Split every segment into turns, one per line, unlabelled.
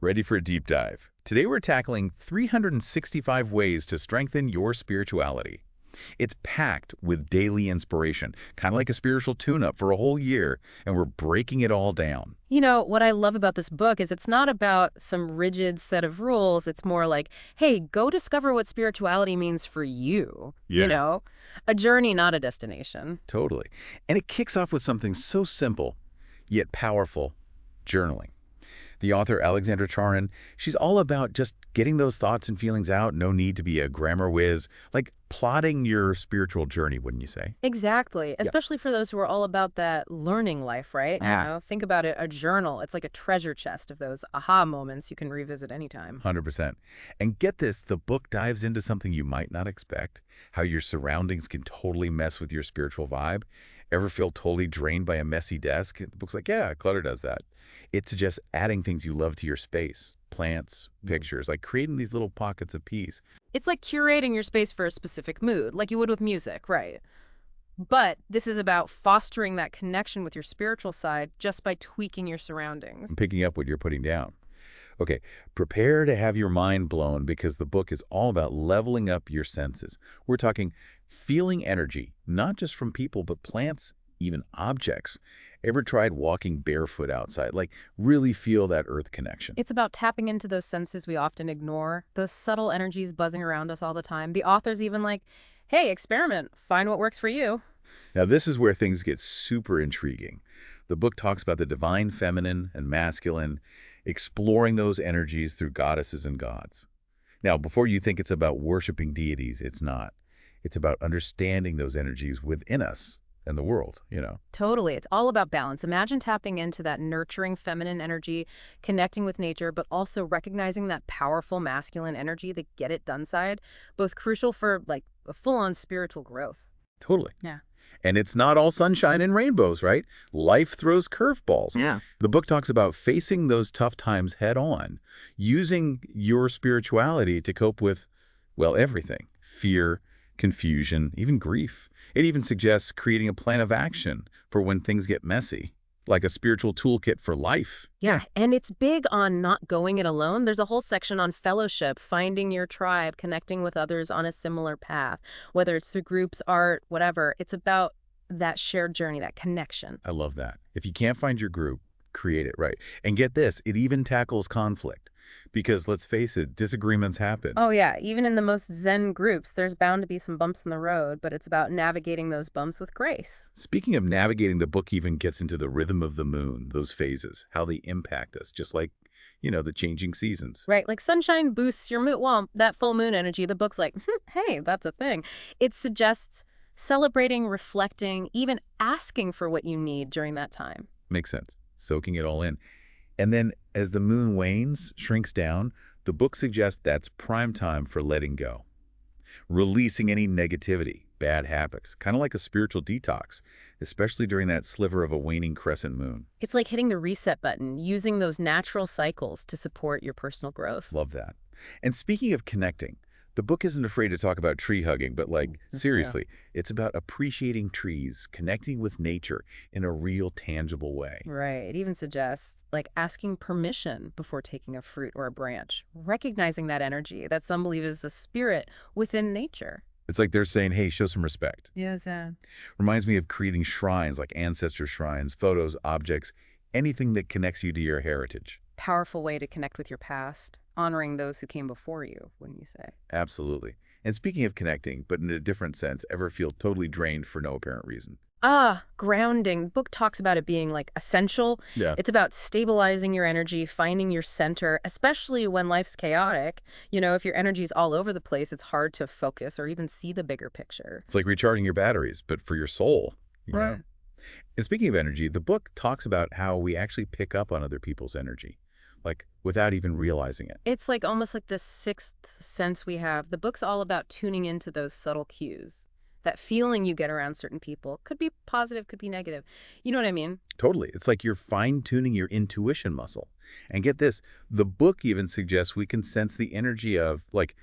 Ready for a deep dive? Today we're tackling 365 ways to strengthen your spirituality. It's packed with daily inspiration, kind of like a spiritual tune-up for a whole year, and we're breaking it all down.
You know, what I love about this book is it's not about some rigid set of rules. It's more like, hey, go discover what spirituality means for you.
Yeah.
A journey, not a destination.
Totally. And it kicks off with something so simple, yet powerful, journaling. The author Alexandra Charin, she's all about just getting those thoughts and feelings out, no need to be a grammar whiz, like plotting your spiritual journey, wouldn't you say?
Exactly.
Yeah.
Especially for those who are all about that learning life, right? Think about it, a journal. It's like a treasure chest of those aha moments you can revisit anytime.
100%. And get this, the book dives into something you might not expect, how your surroundings can totally mess with your spiritual vibe. Ever feel totally drained by a messy desk? The book's like, yeah, clutter does that. It suggests adding things you love to your space, plants, pictures, like creating these little pockets of peace.
It's like curating your space for a specific mood, like you would with music, right? But this is about fostering that connection with your spiritual side just by tweaking your surroundings.
I'm picking up what you're putting down. Okay, prepare to have your mind blown because the book is all about leveling up your senses. We're talking feeling energy, not just from people, but plants, even objects. Ever tried walking barefoot outside? Like, really feel that earth connection.
It's about tapping into those senses we often ignore, those subtle energies buzzing around us all the time. The author's even like, hey, experiment, find what works for you.
Now, this is where things get super intriguing. The book talks about the divine feminine and masculine, exploring those energies through goddesses and gods. Now, before you think it's about worshiping deities, it's not. It's about understanding those energies within us and the world.
Totally. It's all about balance. Imagine tapping into that nurturing feminine energy, connecting with nature, but also recognizing that powerful masculine energy, the get it done side, both crucial for like a full-on spiritual growth.
Totally.
Yeah.
And it's not all sunshine and rainbows, right? Life throws curveballs.
Yeah.
The book talks about facing those tough times head on, using your spirituality to cope with, well, everything. Fear, confusion, even grief. It even suggests creating a plan of action for when things get messy, like a spiritual toolkit for life.
Yeah, and it's big on not going it alone. There's a whole section on fellowship, finding your tribe, connecting with others on a similar path, whether it's through groups, art, whatever. It's about that shared journey, that connection.
I love that. If you can't find your group, create it, right? And get this, it even tackles conflict. Because let's face it, disagreements happen.
Oh, yeah. Even in the most Zen groups, there's bound to be some bumps in the road, but it's about navigating those bumps with grace.
Speaking of navigating, the book even gets into the rhythm of the moon, those phases, how they impact us, just like, the changing seasons.
Right, like sunshine boosts your mood. Well, that full moon energy, the book's like, hey, that's a thing. It suggests celebrating, reflecting, even asking for what you need during that time.
Makes sense. Soaking it all in. And then as the moon wanes, shrinks down, the book suggests that's prime time for letting go. Releasing any negativity, bad habits, kind of like a spiritual detox, especially during that sliver of a waning crescent moon.
It's like hitting the reset button, using those natural cycles to support your personal growth.
Love that. And speaking of connecting, the book isn't afraid to talk about tree hugging, but seriously, it's about appreciating trees, connecting with nature in a real, tangible way.
Right. It even suggests like asking permission before taking a fruit or a branch, recognizing that energy that some believe is a spirit within nature.
It's like they're saying, hey, show some respect.
Yes.
Reminds me of creating shrines like ancestor shrines, photos, objects, anything that connects you to your heritage.
Powerful way to connect with your past, honoring those who came before you, wouldn't you say?
Absolutely. And speaking of connecting, but in a different sense, ever feel totally drained for no apparent reason?
Grounding. The book talks about it being like essential.
Yeah.
It's about stabilizing your energy, finding your center, especially when life's chaotic. If your energy's all over the place, it's hard to focus or even see the bigger picture.
It's like recharging your batteries, but for your soul.
Right.
And speaking of energy, the book talks about how we actually pick up on other people's energy, like without even realizing it.
It's like almost like this sixth sense we have. The book's all about tuning into those subtle cues. That feeling you get around certain people could be positive, could be negative. You know what I mean?
Totally. It's like you're fine-tuning your intuition muscle. And get this, the book even suggests we can sense the energy of, like,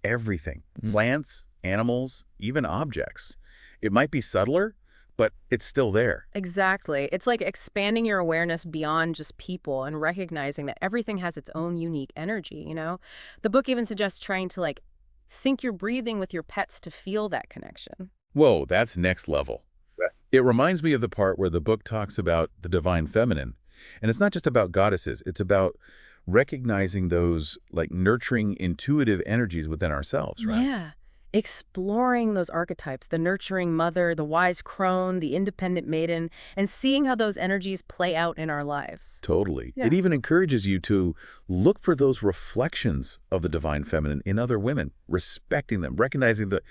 everything. Plants, animals, even objects. It might be subtler, but it's still there.
Exactly. It's like expanding your awareness beyond just people and recognizing that everything has its own unique energy, you know? The book even suggests trying to sync your breathing with your pets to feel that connection.
Whoa, that's next level.
Right.
It reminds me of the part where the book talks about the divine feminine. And it's not just about goddesses. It's about recognizing those nurturing intuitive energies within ourselves, right?
Yeah. Exploring those archetypes, the nurturing mother, the wise crone, the independent maiden, and seeing how those energies play out in our lives.
Totally.
Yeah.
It even encourages you to look for those reflections of the divine feminine in other women, respecting them, recognizing the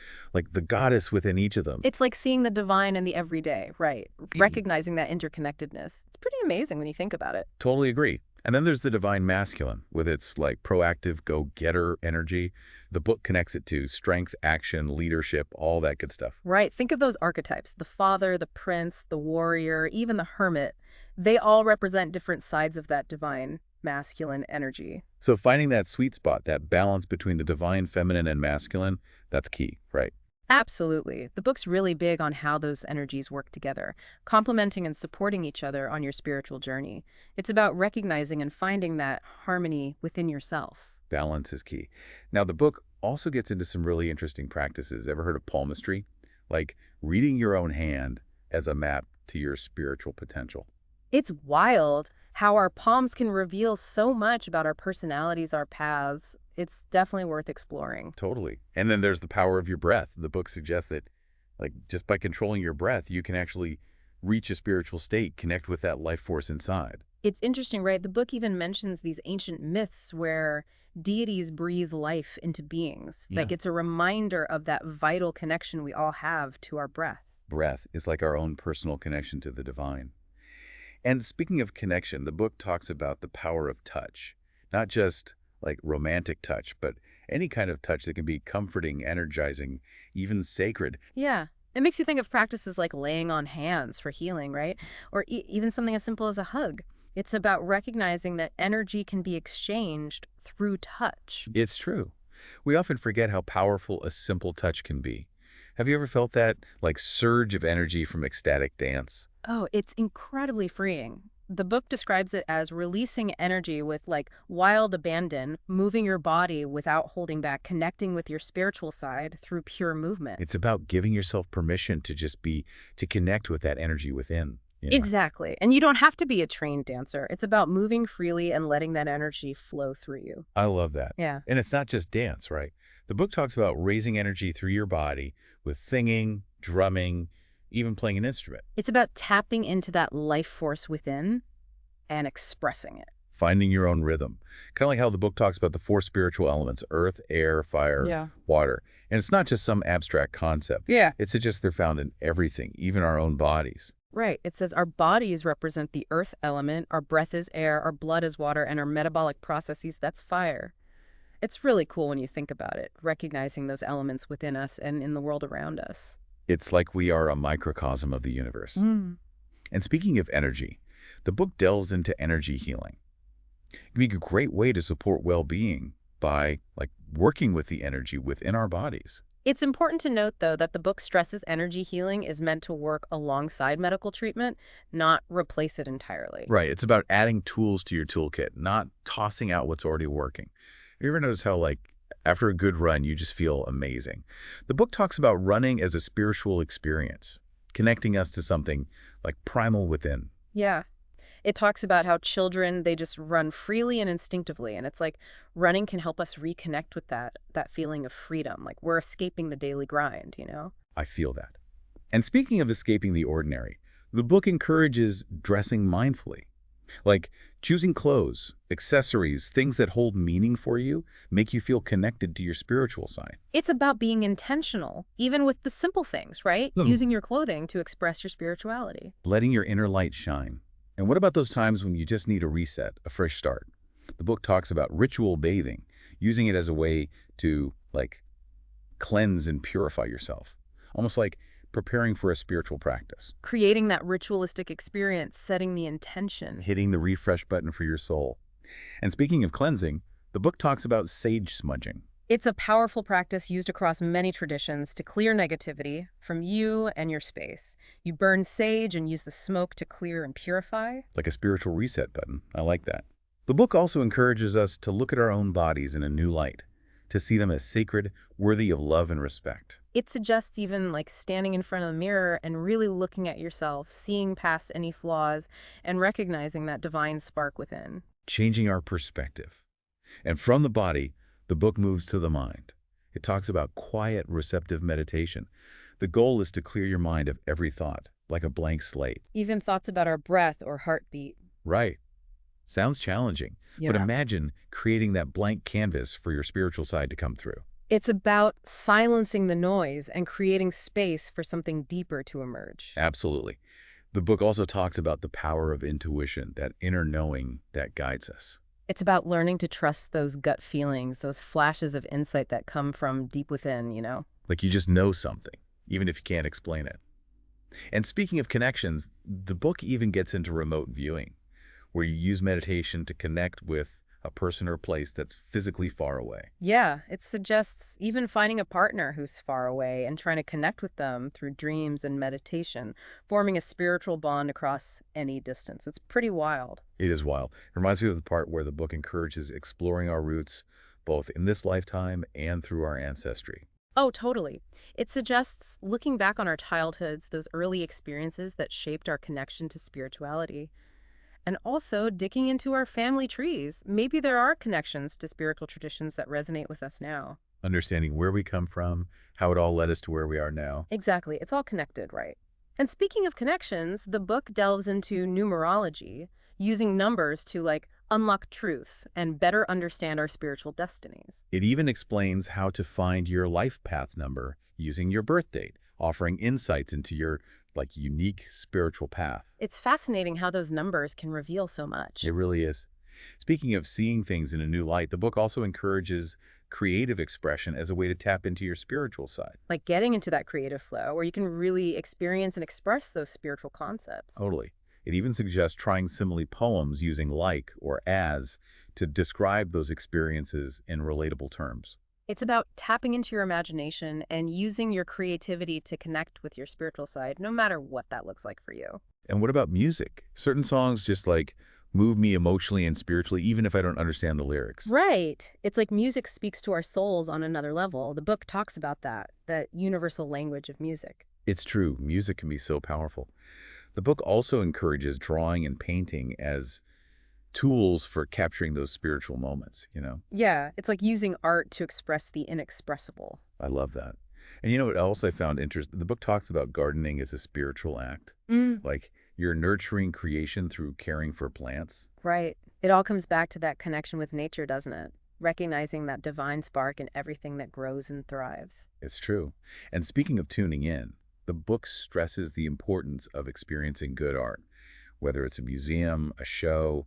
goddess within each of them.
It's like seeing the divine in the everyday, right? Recognizing that interconnectedness. It's pretty amazing when you think about it.
Totally agree. And then there's the divine masculine with its proactive go-getter energy. The book connects it to strength, action, leadership, all that good stuff.
Right. Think of those archetypes, the father, the prince, the warrior, even the hermit. They all represent different sides of that divine masculine energy.
So finding that sweet spot, that balance between the divine feminine and masculine, that's key, right?
Absolutely. The book's really big on how those energies work together, complementing and supporting each other on your spiritual journey. It's about recognizing and finding that harmony within yourself.
Balance is key. Now, the book also gets into some really interesting practices. Ever heard of palmistry? Like reading your own hand as a map to your spiritual potential.
It's wild how our palms can reveal so much about our personalities, our paths. It's definitely worth exploring.
Totally. And then there's the power of your breath. The book suggests that just by controlling your breath, you can actually reach a spiritual state, connect with that life force inside.
It's interesting, right? The book even mentions these ancient myths where deities breathe life into beings.
Yeah.
It's a reminder of that vital connection we all have to our breath.
Breath is like our own personal connection to the divine. And speaking of connection, the book talks about the power of touch, not just romantic touch, but any kind of touch that can be comforting, energizing, even sacred.
Yeah. It makes you think of practices like laying on hands for healing, right? Or even something as simple as a hug. It's about recognizing that energy can be exchanged through touch.
It's true. We often forget how powerful a simple touch can be. Have you ever felt that surge of energy from ecstatic dance?
Oh, it's incredibly freeing. The book describes it as releasing energy with wild abandon, moving your body without holding back, connecting with your spiritual side through pure movement.
It's about giving yourself permission to connect with that energy within.
Exactly. And you don't have to be a trained dancer. It's about moving freely and letting that energy flow through you.
I love that.
Yeah.
And it's not just dance, right? The book talks about raising energy through your body with singing, drumming, even playing an instrument.
It's about tapping into that life force within and expressing it.
Finding your own rhythm. Kind of like how the book talks about the four spiritual elements: earth, air, fire, water. And it's not just some abstract concept.
Yeah.
It suggests they're found in everything, even our own bodies.
Right. It says our bodies represent the earth element, our breath is air, our blood is water, and our metabolic processes, that's fire. It's really cool when you think about it, recognizing those elements within us and in the world around us.
It's like we are a microcosm of the universe.
Mm.
And speaking of energy, the book delves into energy healing. It can be a great way to support well-being by working with the energy within our bodies.
It's important to note, though, that the book stresses energy healing is meant to work alongside medical treatment, not replace it entirely.
Right. It's about adding tools to your toolkit, not tossing out what's already working. You ever notice how, after a good run, you just feel amazing? The book talks about running as a spiritual experience, connecting us to something primal within.
Yeah. It talks about how children, they just run freely and instinctively. And it's running can help us reconnect with that feeling of freedom. We're escaping the daily grind, you know?
I feel that. And speaking of escaping the ordinary, the book encourages dressing mindfully. Choosing clothes, accessories, things that hold meaning for you, make you feel connected to your spiritual side.
It's about being intentional, even with the simple things, right? Using your clothing to express your spirituality.
Letting your inner light shine. And what about those times when you just need a reset, a fresh start? The book talks about ritual bathing, using it as a way to cleanse and purify yourself. Almost like preparing for a spiritual practice.
Creating that ritualistic experience, setting the intention.
Hitting the refresh button for your soul. And speaking of cleansing, the book talks about sage smudging.
It's a powerful practice used across many traditions to clear negativity from you and your space. You burn sage and use the smoke to clear and purify.
Like a spiritual reset button. I like that. The book also encourages us to look at our own bodies in a new light, to see them as sacred, worthy of love and respect.
It suggests even like standing in front of the mirror and really looking at yourself, seeing past any flaws, and recognizing that divine spark within.
Changing our perspective. And from the body, the book moves to the mind. It talks about quiet, receptive meditation. The goal is to clear your mind of every thought, like a blank slate.
Even thoughts about our breath or heartbeat.
Right. Sounds challenging, but
Yeah.
imagine creating that blank canvas for your spiritual side to come through.
It's about silencing the noise and creating space for something deeper to emerge.
Absolutely. The book also talks about the power of intuition, that inner knowing that guides us.
It's about learning to trust those gut feelings, those flashes of insight that come from deep within.
Like you just know something, even if you can't explain it. And speaking of connections, the book even gets into remote viewing, where you use meditation to connect with a person or place that's physically far away.
Yeah, it suggests even finding a partner who's far away and trying to connect with them through dreams and meditation, forming a spiritual bond across any distance. It's pretty wild.
It is wild. It reminds me of the part where the book encourages exploring our roots, both in this lifetime and through our ancestry.
Oh, totally. It suggests looking back on our childhoods, those early experiences that shaped our connection to spirituality. And also digging into our family trees. Maybe there are connections to spiritual traditions that resonate with us now.
Understanding where we come from, how it all led us to where we are now.
Exactly. It's all connected, right? And speaking of connections, the book delves into numerology, using numbers to unlock truths and better understand our spiritual destinies.
It even explains how to find your life path number using your birth date, offering insights into your unique spiritual path.
It's fascinating how those numbers can reveal so much.
It really is. Speaking of seeing things in a new light, the book also encourages creative expression as a way to tap into your spiritual side.
Like getting into that creative flow where you can really experience and express those spiritual concepts.
Totally. It even suggests trying simile poems using like or as to describe those experiences in relatable terms.
It's about tapping into your imagination and using your creativity to connect with your spiritual side, no matter what that looks like for you.
And what about music? Certain songs just move me emotionally and spiritually, even if I don't understand the lyrics.
Right. It's like music speaks to our souls on another level. The book talks about that universal language of music.
It's true. Music can be so powerful. The book also encourages drawing and painting as tools for capturing those spiritual moments.
Yeah, it's like using art to express the inexpressible.
I love that. And you know what else I found interesting? The book talks about gardening as a spiritual act.
Mm.
Like you're nurturing creation through caring for plants.
Right. It all comes back to that connection with nature, doesn't it? Recognizing that divine spark in everything that grows and thrives.
It's true. And speaking of tuning in, the book stresses the importance of experiencing good art, whether it's a museum, a show,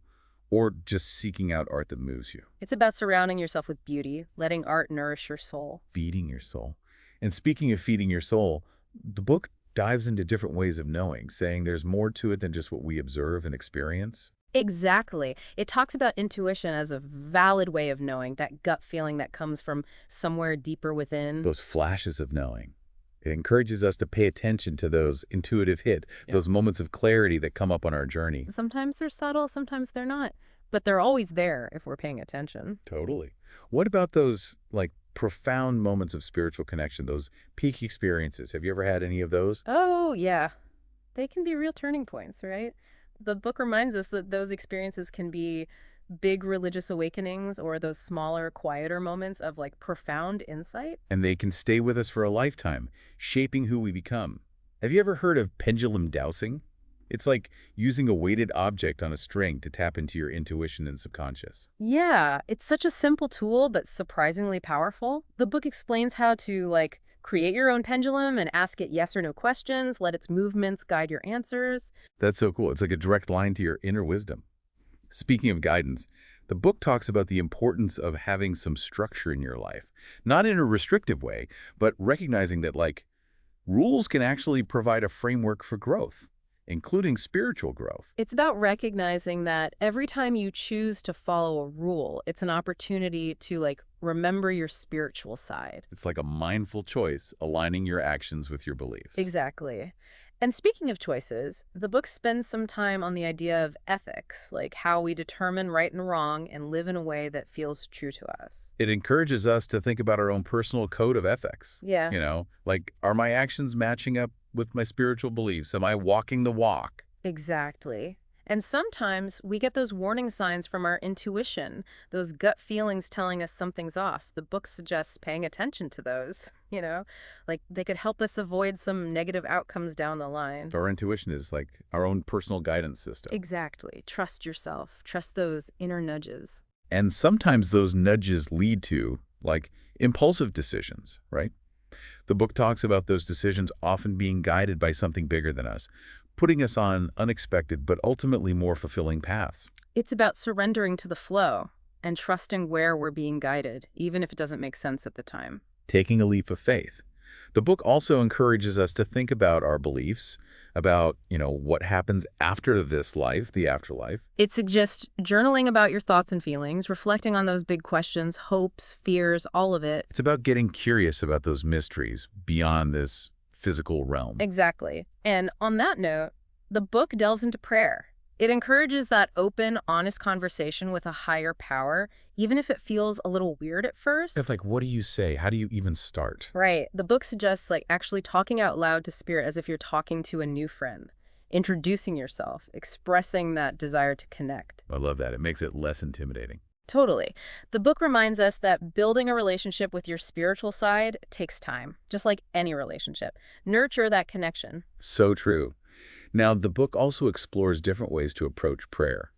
or just seeking out art that moves you.
It's about surrounding yourself with beauty, letting art nourish your soul.
Feeding your soul. And speaking of feeding your soul, the book dives into different ways of knowing, saying there's more to it than just what we observe and experience.
Exactly. It talks about intuition as a valid way of knowing, that gut feeling that comes from somewhere deeper within.
Those flashes of knowing. It encourages us to pay attention to those intuitive those moments of clarity that come up on our journey.
Sometimes they're subtle, sometimes they're not. But they're always there if we're paying attention.
Totally. What about those profound moments of spiritual connection, those peak experiences? Have you ever had any of those?
Oh, yeah. They can be real turning points, right? The book reminds us that those experiences can be big religious awakenings or those smaller, quieter moments of profound insight.
And they can stay with us for a lifetime, shaping who we become. Have you ever heard of pendulum dowsing? It's like using a weighted object on a string to tap into your intuition and subconscious.
Yeah, it's such a simple tool, but surprisingly powerful. The book explains how to, create your own pendulum and ask it yes or no questions, let its movements guide your answers.
That's so cool. It's like a direct line to your inner wisdom. Speaking of guidance, the book talks about the importance of having some structure in your life. Not in a restrictive way, but recognizing that, rules can actually provide a framework for growth, including spiritual growth.
It's about recognizing that every time you choose to follow a rule, it's an opportunity to, remember your spiritual side.
It's like a mindful choice, aligning your actions with your beliefs.
Exactly. And speaking of choices, the book spends some time on the idea of ethics, like how we determine right and wrong and live in a way that feels true to us.
It encourages us to think about our own personal code of ethics.
Yeah.
Like, are my actions matching up with my spiritual beliefs? Am I walking the walk?
Exactly. And sometimes we get those warning signs from our intuition, those gut feelings telling us something's off. The book suggests paying attention to those, like they could help us avoid some negative outcomes down the line.
Our intuition is like our own personal guidance system.
Exactly. Trust yourself. Trust those inner nudges.
And sometimes those nudges lead to, like, impulsive decisions, right? The book talks about those decisions often being guided by something bigger than us, putting us on unexpected but ultimately more fulfilling paths.
It's about surrendering to the flow and trusting where we're being guided, even if it doesn't make sense at the time.
Taking a leap of faith. The book also encourages us to think about our beliefs, about, what happens after this life, the afterlife.
It suggests journaling about your thoughts and feelings, reflecting on those big questions, hopes, fears, all of it.
It's about getting curious about those mysteries beyond this physical realm.
Exactly. And on that note, the book delves into prayer. It encourages that open, honest conversation with a higher power, even if it feels a little weird at first.
It's like, what do you say? How do you even start?
Right. The book suggests actually talking out loud to spirit as if you're talking to a new friend, introducing yourself, expressing that desire to connect.
I love that. It makes it less intimidating.
Totally. The book reminds us that building a relationship with your spiritual side takes time, just like any relationship. Nurture that connection.
So true. Now, the book also explores different ways to approach prayer.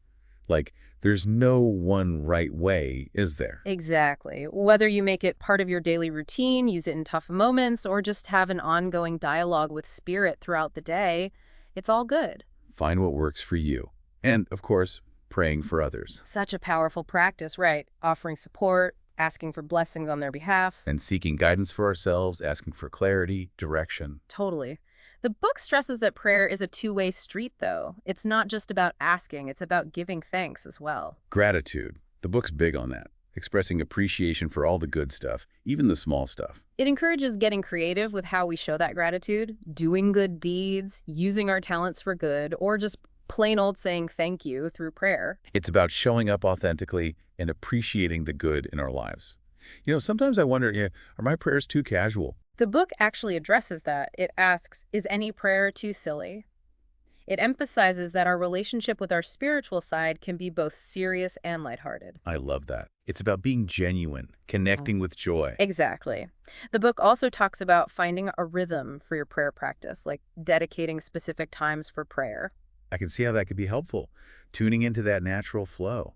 Like, there's no one right way, is there?
Exactly. Whether you make it part of your daily routine, use it in tough moments, or just have an ongoing dialogue with spirit throughout the day, it's all good.
Find what works for you. And, of course, praying for others.
Such a powerful practice, right? Offering support, asking for blessings on their behalf.
And seeking guidance for ourselves, asking for clarity, direction.
Totally. The book stresses that prayer is a two-way street, though. It's not just about asking, it's about giving thanks as well.
Gratitude. The book's big on that, expressing appreciation for all the good stuff, even the small stuff.
It encourages getting creative with how we show that gratitude, doing good deeds, using our talents for good, or just plain old saying thank you through prayer.
It's about showing up authentically and appreciating the good in our lives. Sometimes I wonder, are my prayers too casual?
The book actually addresses that. It asks, is any prayer too silly? It emphasizes that our relationship with our spiritual side can be both serious and lighthearted.
I love that. It's about being genuine, connecting with joy.
Exactly. The book also talks about finding a rhythm for your prayer practice, like dedicating specific times for prayer.
I can see how that could be helpful. Tuning into that natural flow.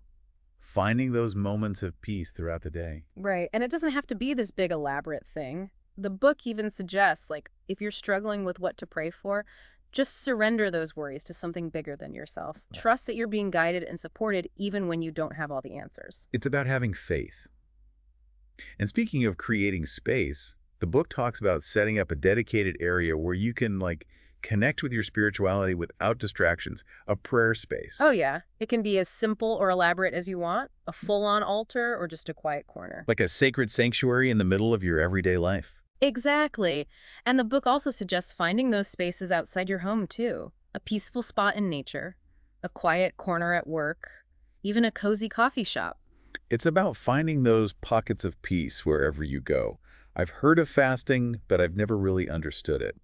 Finding those moments of peace throughout the day.
Right. And it doesn't have to be this big elaborate thing. The book even suggests, if you're struggling with what to pray for, just surrender those worries to something bigger than yourself.
Right.
Trust that you're being guided and supported even when you don't have all the answers.
It's about having faith. And speaking of creating space, the book talks about setting up a dedicated area where you can, connect with your spirituality without distractions, a prayer space.
Oh, yeah. It can be as simple or elaborate as you want, a full-on altar or just a quiet corner.
Like a sacred sanctuary in the middle of your everyday life.
Exactly. And the book also suggests finding those spaces outside your home, too. A peaceful spot in nature, a quiet corner at work, even a cozy coffee shop.
It's about finding those pockets of peace wherever you go. I've heard of fasting, but I've never really understood it.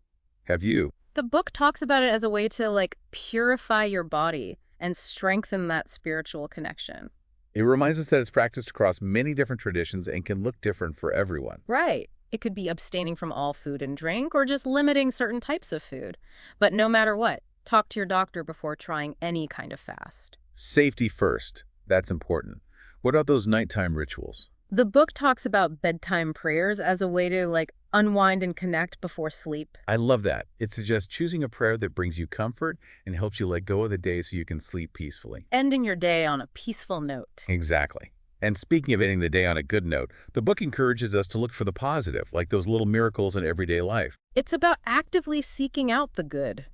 Have you?
The book talks about it as a way to, purify your body and strengthen that spiritual connection.
It reminds us that it's practiced across many different traditions and can look different for everyone.
Right. It could be abstaining from all food and drink or just limiting certain types of food. But no matter what, talk to your doctor before trying any kind of fast.
Safety first. That's important. What about those nighttime rituals?
The book talks about bedtime prayers as a way to, unwind and connect before sleep.
I love that. It suggests choosing a prayer that brings you comfort and helps you let go of the day so you can sleep peacefully.
Ending your day on a peaceful note.
Exactly. And speaking of ending the day on a good note, the book encourages us to look for the positive, like those little miracles in everyday life.
It's about actively seeking out the good,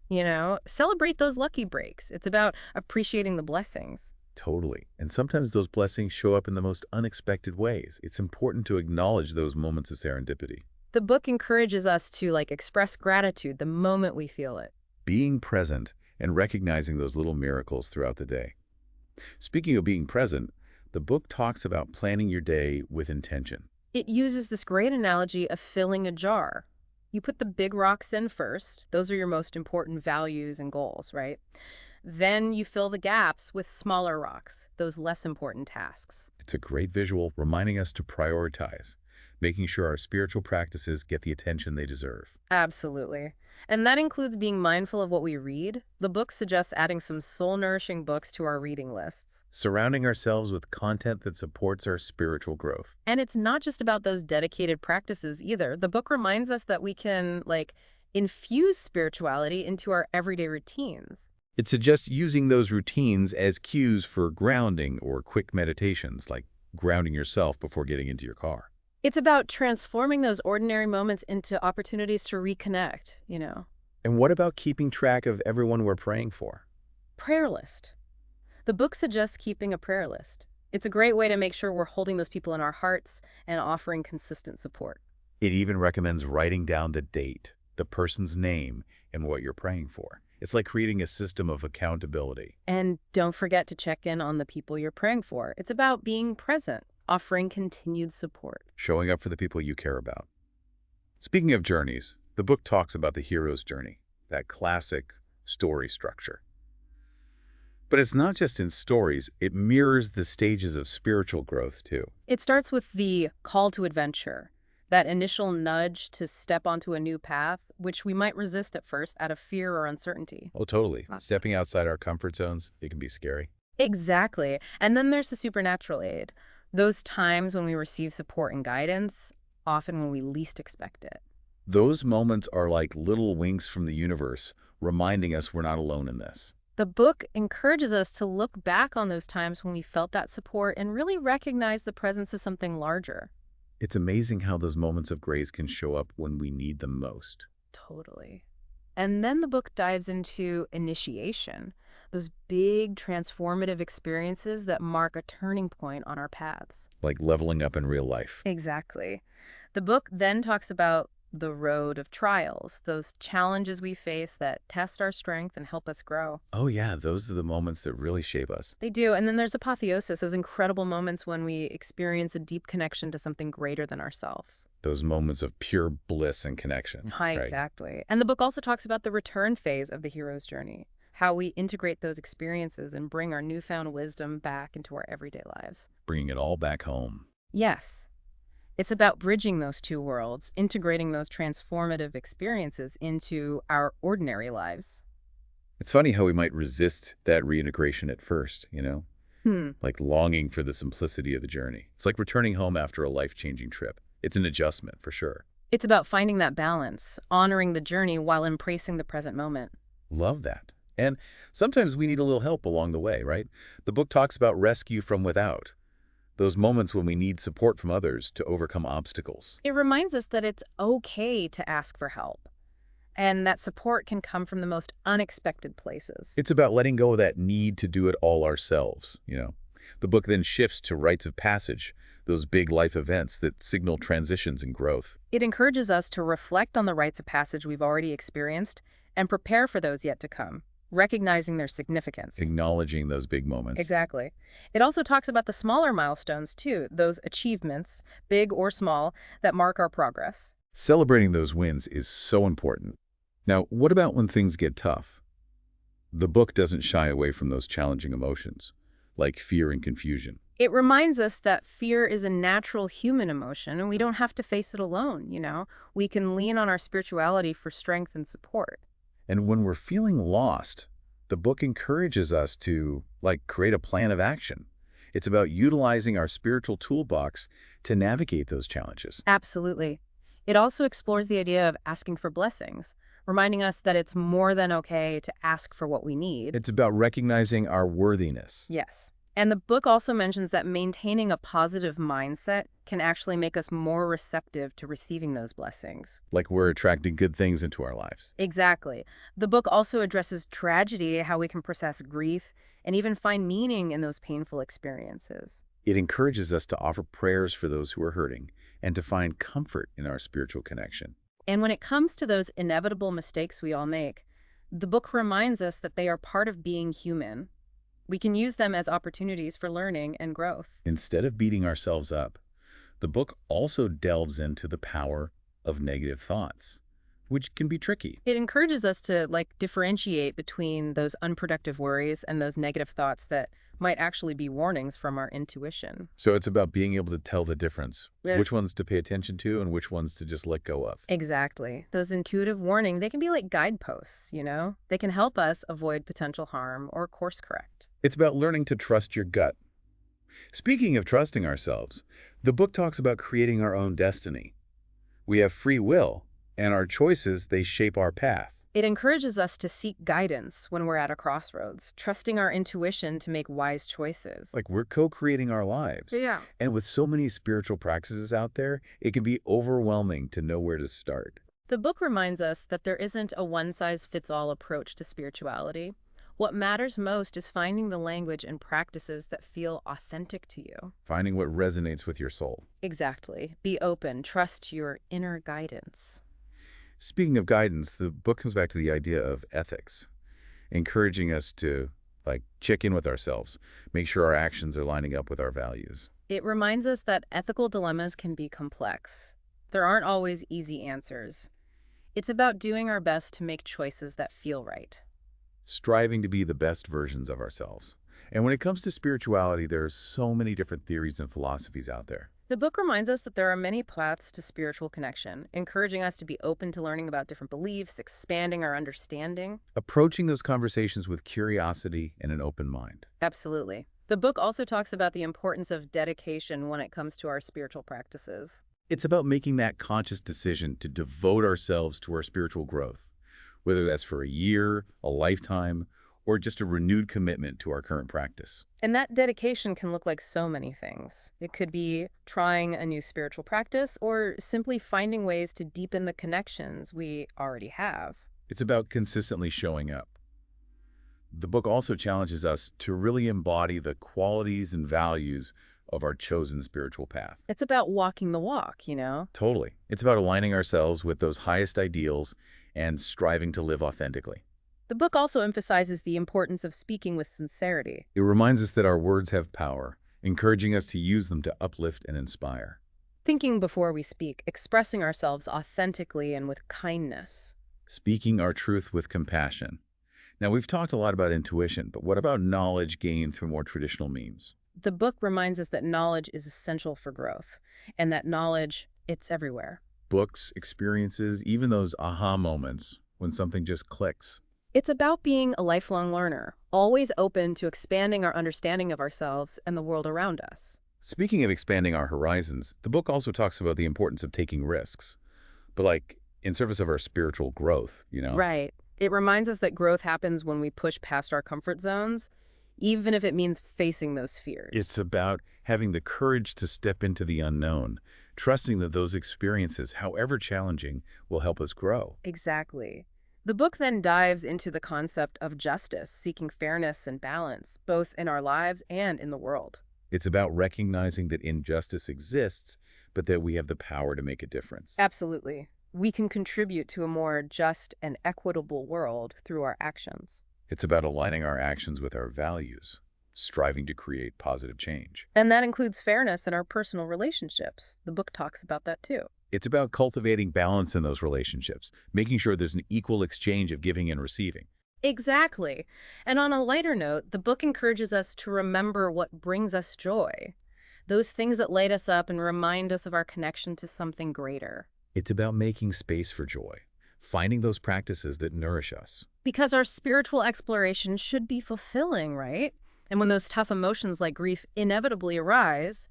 Celebrate those lucky breaks. It's about appreciating the blessings.
Totally. And sometimes those blessings show up in the most unexpected ways. It's important to acknowledge those moments of serendipity.
The book encourages us to express gratitude the moment we feel it.
Being present and recognizing those little miracles throughout the day. Speaking of being present, the book talks about planning your day with intention.
It uses this great analogy of filling a jar. You put the big rocks in first. Those are your most important values and goals, right? Then you fill the gaps with smaller rocks, those less important tasks.
It's a great visual reminding us to prioritize, making sure our spiritual practices get the attention they deserve.
Absolutely. And that includes being mindful of what we read. The book suggests adding some soul-nourishing books to our reading lists.
Surrounding ourselves with content that supports our spiritual growth.
And it's not just about those dedicated practices either. The book reminds us that we can, infuse spirituality into our everyday routines.
It suggests using those routines as cues for grounding or quick meditations, like grounding yourself before getting into your car.
It's about transforming those ordinary moments into opportunities to reconnect.
And what about keeping track of everyone we're praying for?
Prayer list. The book suggests keeping a prayer list. It's a great way to make sure we're holding those people in our hearts and offering consistent support.
It even recommends writing down the date, the person's name, and what you're praying for. It's like creating a system of accountability.
And don't forget to check in on the people you're praying for. It's about being present, offering continued support.
Showing up for the people you care about. Speaking of journeys, the book talks about the hero's journey, that classic story structure. But it's not just in stories, it mirrors the stages of spiritual growth too.
It starts with the call to adventure, that initial nudge to step onto a new path, which we might resist at first out of fear or uncertainty.
Oh, totally. Stepping outside our comfort zones, it can be scary.
Exactly. And then there's the supernatural aid. Those times when we receive support and guidance, often when we least expect it.
Those moments are like little winks from the universe, reminding us we're not alone in this.
The book encourages us to look back on those times when we felt that support and really recognize the presence of something larger.
It's amazing how those moments of grace can show up when we need them most.
Totally. And then the book dives into initiation, those big transformative experiences that mark a turning point on our paths.
Like leveling up in real life.
Exactly. The book then talks about the road of trials, those challenges we face that test our strength and help us grow.
Oh yeah, those are the moments that really shape us.
They do. And then there's apotheosis, those incredible moments when we experience a deep connection to something greater than ourselves.
Those moments of pure bliss and connection.
Hi,
right?
exactly. And the book also talks about the return phase of the hero's journey, how we integrate those experiences and bring our newfound wisdom back into our everyday lives.
Bringing it all back home.
Yes. It's about bridging those two worlds, integrating those transformative experiences into our ordinary lives.
It's funny how we might resist that reintegration at first, like longing for the simplicity of the journey. It's like returning home after a life-changing trip. It's an adjustment, for sure.
It's about finding that balance, honoring the journey while embracing the present moment.
Love that. And sometimes we need a little help along the way, right? The book talks about rescue from without. Those moments when we need support from others to overcome obstacles.
It reminds us that it's okay to ask for help, and that support can come from the most unexpected places.
It's about letting go of that need to do it all ourselves, The book then shifts to rites of passage, those big life events that signal transitions and growth.
It encourages us to reflect on the rites of passage we've already experienced and prepare for those yet to come, recognizing their significance.
Acknowledging those big moments.
Exactly. It also talks about the smaller milestones, too, those achievements, big or small, that mark our progress.
Celebrating those wins is so important. Now, what about when things get tough? The book doesn't shy away from those challenging emotions, like fear and confusion.
It reminds us that fear is a natural human emotion, and we don't have to face it alone, We can lean on our spirituality for strength and support.
And when we're feeling lost, the book encourages us to, create a plan of action. It's about utilizing our spiritual toolbox to navigate those challenges.
Absolutely. It also explores the idea of asking for blessings, reminding us that it's more than okay to ask for what we need.
It's about recognizing our worthiness.
Yes. And the book also mentions that maintaining a positive mindset can actually make us more receptive to receiving those blessings.
Like we're attracting good things into our lives.
Exactly. The book also addresses tragedy, how we can process grief, and even find meaning in those painful experiences.
It encourages us to offer prayers for those who are hurting and to find comfort in our spiritual connection.
And when it comes to those inevitable mistakes we all make, the book reminds us that they are part of being human. We can use them as opportunities for learning and growth.
Instead of beating ourselves up, the book also delves into the power of negative thoughts, which can be tricky.
It encourages us to differentiate between those unproductive worries and those negative thoughts that might actually be warnings from our intuition.
So it's about being able to tell the difference,
Yeah.
which ones to pay attention to and which ones to just let go of.
Exactly. Those intuitive warning, they can be like guideposts, They can help us avoid potential harm or course correct.
It's about learning to trust your gut. Speaking of trusting ourselves, the book talks about creating our own destiny. We have free will, and our choices, they shape our path.
It encourages us to seek guidance when we're at a crossroads, trusting our intuition to make wise choices.
Like we're co-creating our lives.
Yeah.
And with so many spiritual practices out there, it can be overwhelming to know where to start.
The book reminds us that there isn't a one-size-fits-all approach to spirituality. What matters most is finding the language and practices that feel authentic to you.
Finding what resonates with your soul.
Exactly. Be open. Trust your inner guidance.
Speaking of guidance, the book comes back to the idea of ethics, encouraging us to check in with ourselves, make sure our actions are lining up with our values.
It reminds us that ethical dilemmas can be complex. There aren't always easy answers. It's about doing our best to make choices that feel right.
Striving to be the best versions of ourselves. And when it comes to spirituality, there are so many different theories and philosophies out there.
The book reminds us that there are many paths to spiritual connection, encouraging us to be open to learning about different beliefs, expanding our understanding.
Approaching those conversations with curiosity and an open mind.
Absolutely. The book also talks about the importance of dedication when it comes to our spiritual practices.
It's about making that conscious decision to devote ourselves to our spiritual growth, whether that's for a year, a lifetime, or just a renewed commitment to our current practice.
And that dedication can look like so many things. It could be trying a new spiritual practice or simply finding ways to deepen the connections we already have.
It's about consistently showing up. The book also challenges us to really embody the qualities and values of our chosen spiritual path.
It's about walking the walk,
Totally. It's about aligning ourselves with those highest ideals and striving to live authentically.
The book also emphasizes the importance of speaking with sincerity.
It reminds us that our words have power, encouraging us to use them to uplift and inspire.
Thinking before we speak, expressing ourselves authentically and with kindness.
Speaking our truth with compassion. Now, we've talked a lot about intuition, but what about knowledge gained through more traditional means?
The book reminds us that knowledge is essential for growth, and that knowledge, it's everywhere.
Books, experiences, even those aha moments when something just clicks.
It's about being a lifelong learner, always open to expanding our understanding of ourselves and the world around us.
Speaking of expanding our horizons, the book also talks about the importance of taking risks, but in service of our spiritual growth,
Right. It reminds us that growth happens when we push past our comfort zones, even if it means facing those fears.
It's about having the courage to step into the unknown, trusting that those experiences, however challenging, will help us grow.
Exactly. The book then dives into the concept of justice, seeking fairness and balance, both in our lives and in the world.
It's about recognizing that injustice exists, but that we have the power to make a difference.
Absolutely. We can contribute to a more just and equitable world through our actions.
It's about aligning our actions with our values, striving to create positive change.
And that includes fairness in our personal relationships. The book talks about that too.
It's about cultivating balance in those relationships, making sure there's an equal exchange of giving and receiving.
Exactly. And on a lighter note, the book encourages us to remember what brings us joy. Those things that light us up and remind us of our connection to something greater.
It's about making space for joy, finding those practices that nourish us.
Because our spiritual exploration should be fulfilling, right? And when those tough emotions like grief inevitably arise,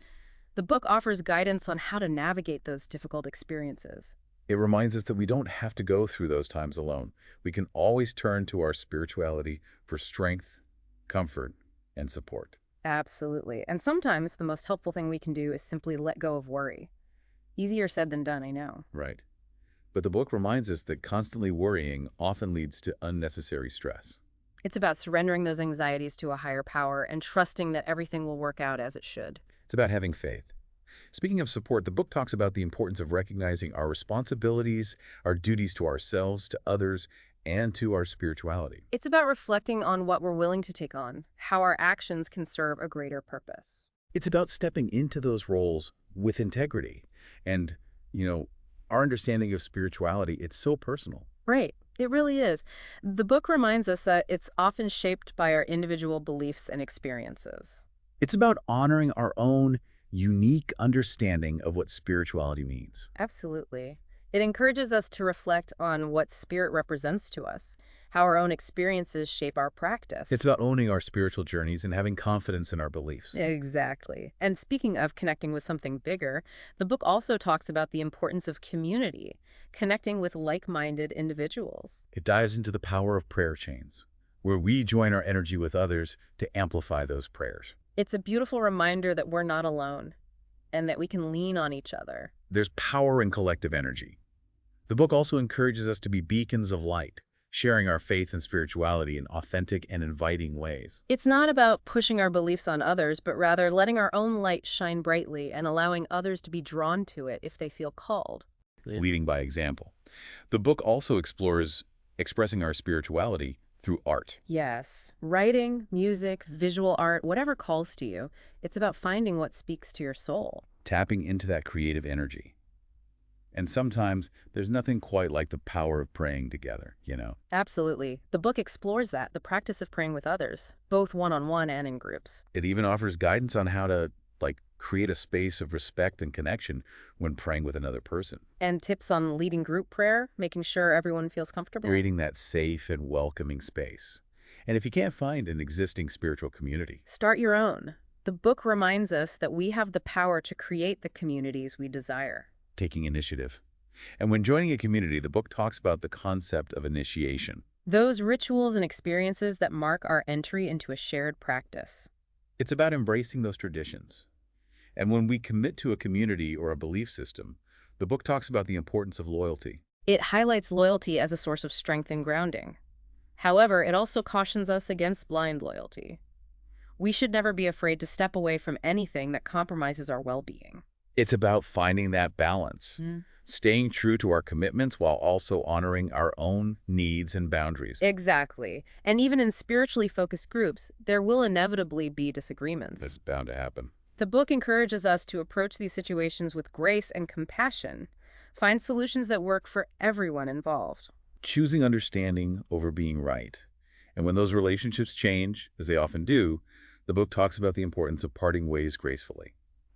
the book offers guidance on how to navigate those difficult experiences.
It reminds us that we don't have to go through those times alone. We can always turn to our spirituality for strength, comfort, and support.
Absolutely. And sometimes the most helpful thing we can do is simply let go of worry. Easier said than done, I know.
Right. But the book reminds us that constantly worrying often leads to unnecessary stress.
It's about surrendering those anxieties to a higher power and trusting that everything will work out as it should.
It's about having faith. Speaking of support, the book talks about the importance of recognizing our responsibilities, our duties to ourselves, to others, and to our spirituality.
It's about reflecting on what we're willing to take on, how our actions can serve a greater purpose.
It's about stepping into those roles with integrity. And, you know, our understanding of spirituality, it's so personal.
Right. It really is. The book reminds us that it's often shaped by our individual beliefs and experiences.
It's about honoring our own unique understanding of what spirituality means.
Absolutely. It encourages us to reflect on what spirit represents to us, how our own experiences shape our practice.
It's about owning our spiritual journeys and having confidence in our beliefs.
Exactly. And speaking of connecting with something bigger, the book also talks about the importance of community, connecting with like-minded individuals.
It dives into the power of prayer chains, where we join our energy with others to amplify those prayers.
It's a beautiful reminder that we're not alone and that we can lean on each other.
There's power in collective energy. The book also encourages us to be beacons of light, sharing our faith and spirituality in authentic and inviting ways.
It's not about pushing our beliefs on others, but rather letting our own light shine brightly and allowing others to be drawn to it if they feel called.
Leading by example. The book also explores expressing our spirituality through art.
Yes, writing, music, visual art, whatever calls to you, it's about finding what speaks to your soul.
Tapping into that creative energy. And sometimes there's nothing quite like the power of praying together, you know?
Absolutely. The book explores that, the practice of praying with others, both one-on-one and in groups.
It even offers guidance on how to, create a space of respect and connection when praying with another person.
And tips on leading group prayer, making sure everyone feels comfortable.
Creating that safe and welcoming space. And if you can't find an existing spiritual community,
start your own. The book reminds us that we have the power to create the communities we desire.
Taking initiative. And when joining a community, the book talks about the concept of initiation.
Those rituals and experiences that mark our entry into a shared practice.
It's about embracing those traditions. And when we commit to a community or a belief system, the book talks about the importance of loyalty.
It highlights loyalty as a source of strength and grounding. However, it also cautions us against blind loyalty. We should never be afraid to step away from anything that compromises our well-being.
It's about finding that balance, staying true to our commitments while also honoring our own needs and boundaries.
Exactly. And even in spiritually focused groups, there will inevitably be disagreements.
That's bound to happen.
The book encourages us to approach these situations with grace and compassion, find solutions that work for everyone involved.
Choosing understanding over being right. And when those relationships change, as they often do, the book talks about the importance of parting ways gracefully.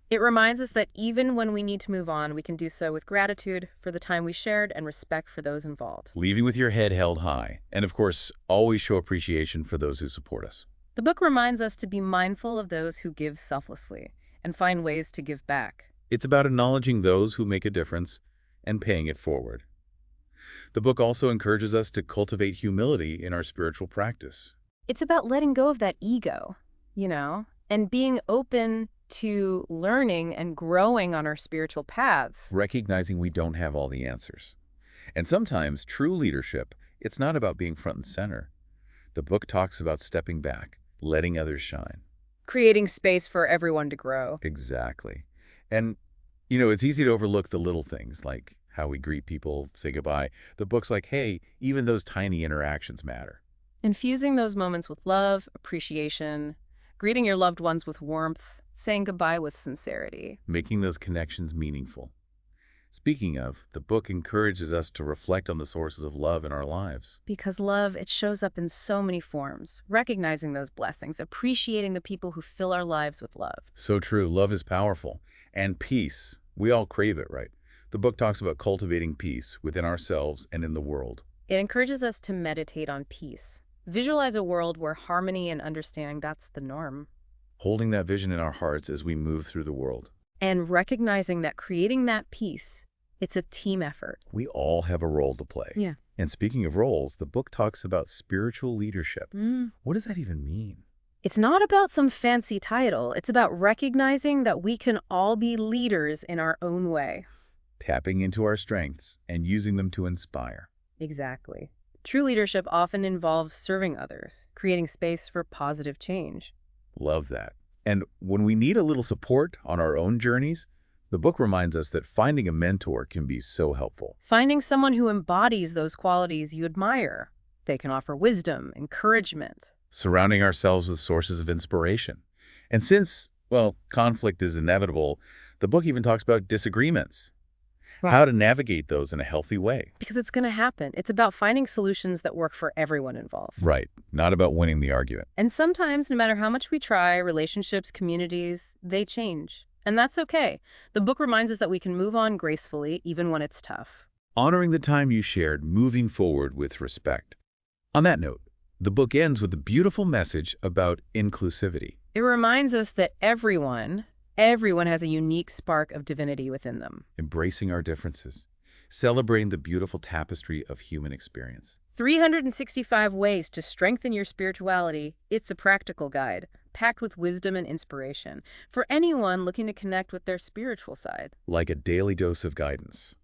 It reminds us that even when we need to move on, we can do so with gratitude for the time we shared and respect for those involved.
Leaving with your head held high. And of course, always show appreciation for those who support us.
The book reminds us to be mindful of those who give selflessly and find ways to give back.
It's about acknowledging those who make a difference and paying it forward. The book also encourages us to cultivate humility in our spiritual practice.
It's about letting go of that ego, and being open to learning and growing on our spiritual paths.
Recognizing we don't have all the answers. And sometimes true leadership, it's not about being front and center. The book talks about stepping back, letting others shine.
Creating space for everyone to grow.
Exactly. And, it's easy to overlook the little things, like how we greet people, say goodbye. The book's like, hey, even those tiny interactions matter.
Infusing those moments with love, appreciation, greeting your loved ones with warmth, saying goodbye with sincerity.
Making those connections meaningful. Speaking of, the book encourages us to reflect on the sources of love in our lives.
Because love, it shows up in so many forms. Recognizing those blessings, appreciating the people who fill our lives with love.
So true. Love is powerful. And peace. We all crave it, right? The book talks about cultivating peace within ourselves and in the world.
It encourages us to meditate on peace. Visualize a world where harmony and understanding, that's the norm.
Holding that vision in our hearts as we move through the world.
And recognizing that creating that peace, it's a team effort.
We all have a role to play.
Yeah.
And speaking of roles, the book talks about spiritual leadership. What does that even mean?
It's not about some fancy title. It's about recognizing that we can all be leaders in our own way.
Tapping into our strengths and using them to inspire.
Exactly. True leadership often involves serving others, creating space for positive change.
Love that. And when we need a little support on our own journeys, the book reminds us that finding a mentor can be so helpful.
Finding someone who embodies those qualities you admire. They can offer wisdom, encouragement.
Surrounding ourselves with sources of inspiration. And since, well, conflict is inevitable, the book even talks about disagreements, how to navigate those in a healthy way.
Because it's going to happen. It's about finding solutions that work for everyone involved.
Right, not about winning the argument.
And sometimes, no matter how much we try, relationships, communities, they change. And that's okay. The book reminds us that we can move on gracefully, even when it's tough.
Honoring the time you shared, moving forward with respect. On that note, the book ends with a beautiful message about inclusivity.
It reminds us that everyone has a unique spark of divinity within them.
Embracing our differences, celebrating the beautiful tapestry of human experience.
365 ways to strengthen your spirituality. It's a practical guide, packed with wisdom and inspiration for anyone looking to connect with their spiritual side.
Like a daily dose of guidance,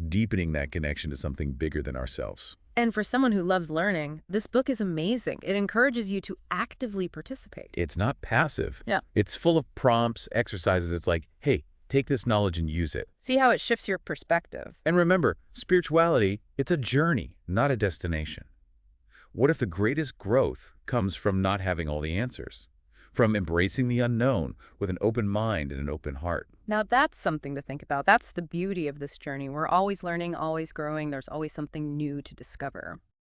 deepening that connection to something bigger than ourselves.
And for someone who loves learning, this book is amazing. It encourages you to actively participate.
It's not passive.
Yeah.
It's full of prompts, exercises. It's like, hey, take this knowledge and use it.
See how it shifts your perspective.
And remember, spirituality, it's a journey, not a destination. What if the greatest growth comes from not having all the answers? From embracing the unknown with an open mind and an open heart?
Now that's something to think about. That's the beauty of this journey. We're always learning, always growing. There's always something new to discover.